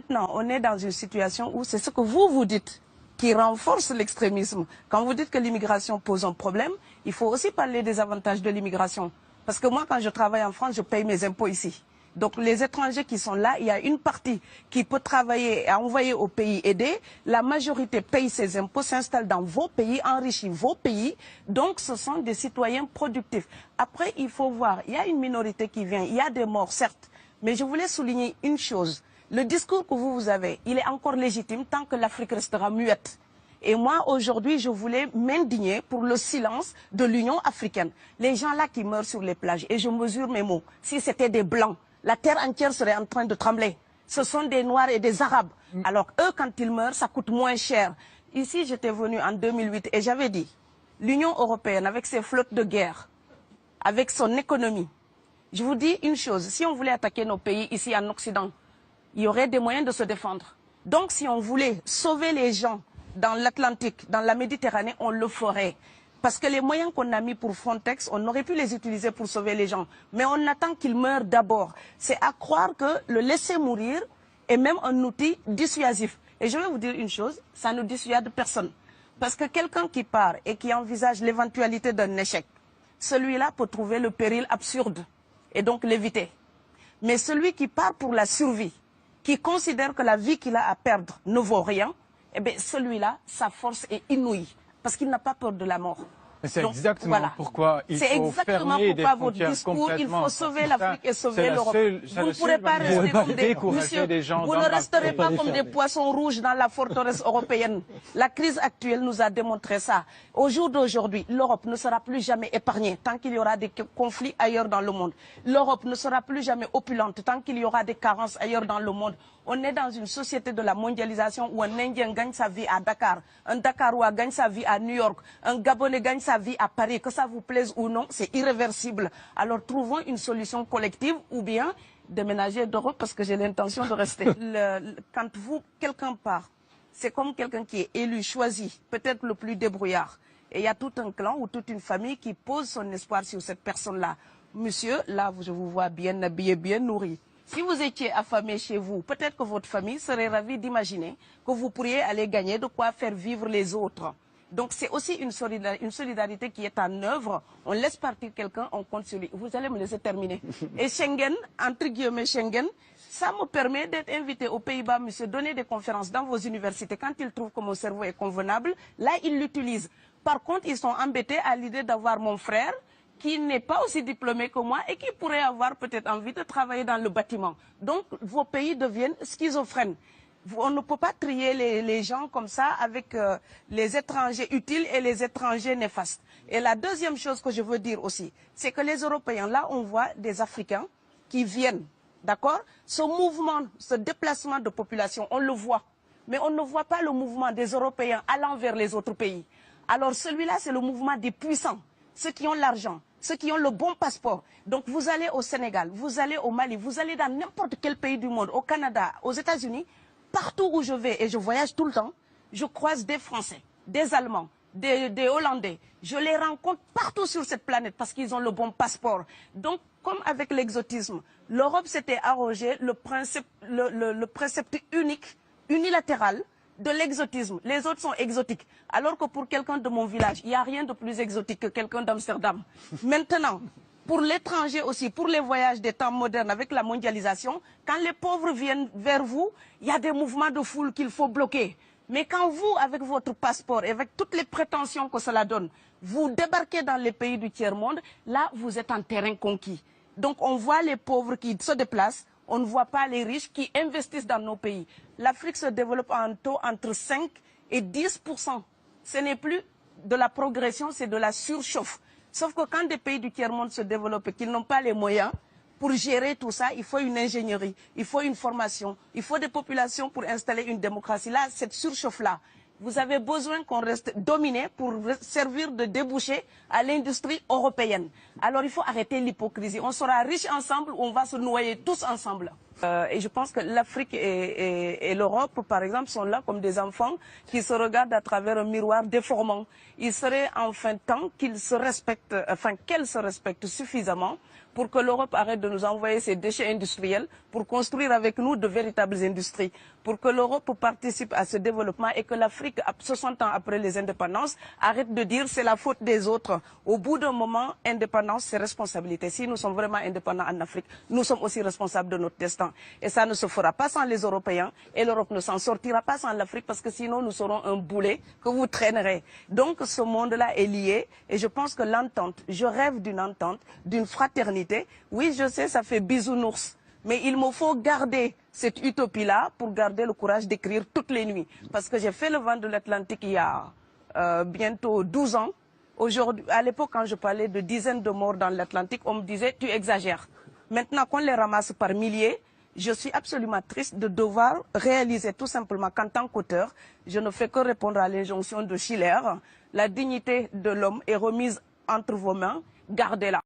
Maintenant, on est dans une situation où c'est ce que vous dites qui renforce l'extrémisme. Quand vous dites que l'immigration pose un problème, il faut aussi parler des avantages de l'immigration. Parce que moi, quand je travaille en France, je paye mes impôts ici. Donc les étrangers qui sont là, il y a une partie qui peut travailler et envoyer au pays aider. La majorité paye ses impôts, s'installe dans vos pays, enrichit vos pays. Donc ce sont des citoyens productifs. Après, il faut voir, il y a une minorité qui vient, il y a des morts, certes. Mais je voulais souligner une chose. Le discours que vous avez, il est encore légitime tant que l'Afrique restera muette. Et moi, aujourd'hui, je voulais m'indigner pour le silence de l'Union africaine. Les gens là qui meurent sur les plages, et je mesure mes mots, si c'était des Blancs, la terre entière serait en train de trembler. Ce sont des Noirs et des Arabes. Alors eux, quand ils meurent, ça coûte moins cher. Ici, j'étais venu en 2008 et j'avais dit, l'Union européenne, avec ses flottes de guerre, avec son économie, je vous dis une chose, si on voulait attaquer nos pays ici en Occident, il y aurait des moyens de se défendre. Donc si on voulait sauver les gens dans l'Atlantique, dans la Méditerranée, on le ferait. Parce que les moyens qu'on a mis pour Frontex, on aurait pu les utiliser pour sauver les gens. Mais on attend qu'ils meurent d'abord. C'est à croire que le laisser mourir est même un outil dissuasif. Et je vais vous dire une chose, ça ne dissuade personne. Parce que quelqu'un qui part et qui envisage l'éventualité d'un échec, celui-là peut trouver le péril absurde et donc l'éviter. Mais celui qui part pour la survie, qui considère que la vie qu'il a à perdre ne vaut rien, eh bien celui-là, sa force est inouïe, parce qu'il n'a pas peur de la mort. C'est exactement pourquoi il faut fermer des frontières complètement. Il faut sauver l'Afrique et sauver l'Europe. Vous ne pourrez pas rester comme des gens. Vous ne resterez pas comme des poissons rouges dans la forteresse européenne. La crise actuelle nous a démontré ça. Au jour d'aujourd'hui, l'Europe ne sera plus jamais épargnée tant qu'il y aura des conflits ailleurs dans le monde. L'Europe ne sera plus jamais opulente tant qu'il y aura des carences ailleurs dans le monde. On est dans une société de la mondialisation où un Indien gagne sa vie à Dakar, un Dakarois gagne sa vie à New York, un Gabonais gagne sa vie à Paris. Que ça vous plaise ou non, c'est irréversible. Alors trouvons une solution collective ou bien déménager d'Europe parce que j'ai l'intention de rester. Quand quelqu'un part, c'est comme quelqu'un qui est élu, choisi, peut-être le plus débrouillard. Et il y a tout un clan ou toute une famille qui pose son espoir sur cette personne-là. Monsieur, là, je vous vois bien habillé, bien nourri. Si vous étiez affamé chez vous, peut-être que votre famille serait ravie d'imaginer que vous pourriez aller gagner de quoi faire vivre les autres. Donc c'est aussi une solidarité qui est en œuvre. On laisse partir quelqu'un, on compte sur lui. Vous allez me laisser terminer. Et Schengen, entre guillemets Schengen, ça me permet d'être invité aux Pays-Bas, monsieur, donner des conférences dans vos universités. Quand ils trouvent que mon cerveau est convenable, là, ils l'utilisent. Par contre, ils sont embêtés à l'idée d'avoir mon frère, qui n'est pas aussi diplômé que moi et qui pourrait avoir peut-être envie de travailler dans le bâtiment. Donc, vos pays deviennent schizophrènes. On ne peut pas trier les gens comme ça avec les étrangers utiles et les étrangers néfastes. Et la deuxième chose que je veux dire aussi, c'est que les Européens, là, on voit des Africains qui viennent, d'accord? Ce mouvement, ce déplacement de population, on le voit. Mais on ne voit pas le mouvement des Européens allant vers les autres pays. Alors celui-là, c'est le mouvement des puissants, ceux qui ont l'argent, ceux qui ont le bon passeport. Donc vous allez au Sénégal, vous allez au Mali, vous allez dans n'importe quel pays du monde, au Canada, aux États-Unis, partout où je vais, et je voyage tout le temps, je croise des Français, des Allemands, des Hollandais. Je les rencontre partout sur cette planète parce qu'ils ont le bon passeport. Donc, comme avec l'exotisme, l'Europe s'était arrogé le précepte unique, unilatéral, de l'exotisme. Les autres sont exotiques. Alors que pour quelqu'un de mon village, il n'y a rien de plus exotique que quelqu'un d'Amsterdam. Maintenant, pour l'étranger aussi, pour les voyages des temps modernes avec la mondialisation, quand les pauvres viennent vers vous, il y a des mouvements de foule qu'il faut bloquer. Mais quand vous, avec votre passeport et avec toutes les prétentions que cela donne, vous débarquez dans les pays du tiers-monde, là, vous êtes en terrain conquis. Donc, on voit les pauvres qui se déplacent, on ne voit pas les riches qui investissent dans nos pays. L'Afrique se développe en taux entre 5 et 10%. Ce n'est plus de la progression, c'est de la surchauffe. Sauf que quand des pays du tiers-monde se développent et qu'ils n'ont pas les moyens, pour gérer tout ça, il faut une ingénierie, il faut une formation, il faut des populations pour installer une démocratie. Là, cette surchauffe-là, vous avez besoin qu'on reste dominé pour servir de débouché à l'industrie européenne. Alors il faut arrêter l'hypocrisie. On sera riches ensemble ou on va se noyer tous ensemble. Et je pense que l'Afrique et l'Europe, par exemple, sont là comme des enfants qui se regardent à travers un miroir déformant. Il serait enfin temps qu'ils se respectent, enfin qu'elles se respectent suffisamment pour pour que l'Europe arrête de nous envoyer ses déchets industriels pour construire avec nous de véritables industries, pour que l'Europe participe à ce développement et que l'Afrique, 60 ans après les indépendances, arrête de dire c'est la faute des autres. Au bout d'un moment, indépendance, c'est responsabilité. Si nous sommes vraiment indépendants en Afrique, nous sommes aussi responsables de notre destin. Et ça ne se fera pas sans les Européens et l'Europe ne s'en sortira pas sans l'Afrique parce que sinon nous serons un boulet que vous traînerez. Donc ce monde-là est lié et je pense que l'entente, je rêve d'une entente, d'une fraternité. Oui, je sais, ça fait bisounours. Mais il me faut garder cette utopie-là pour garder le courage d'écrire toutes les nuits. Parce que j'ai fait le vent de l'Atlantique il y a bientôt 12 ans. Aujourd'hui, à l'époque, quand je parlais de dizaines de morts dans l'Atlantique, on me disait « tu exagères ». Maintenant qu'on les ramasse par milliers, je suis absolument triste de devoir réaliser tout simplement qu'en tant qu'auteur, je ne fais que répondre à l'injonction de Schiller. La dignité de l'homme est remise entre vos mains, gardez-la.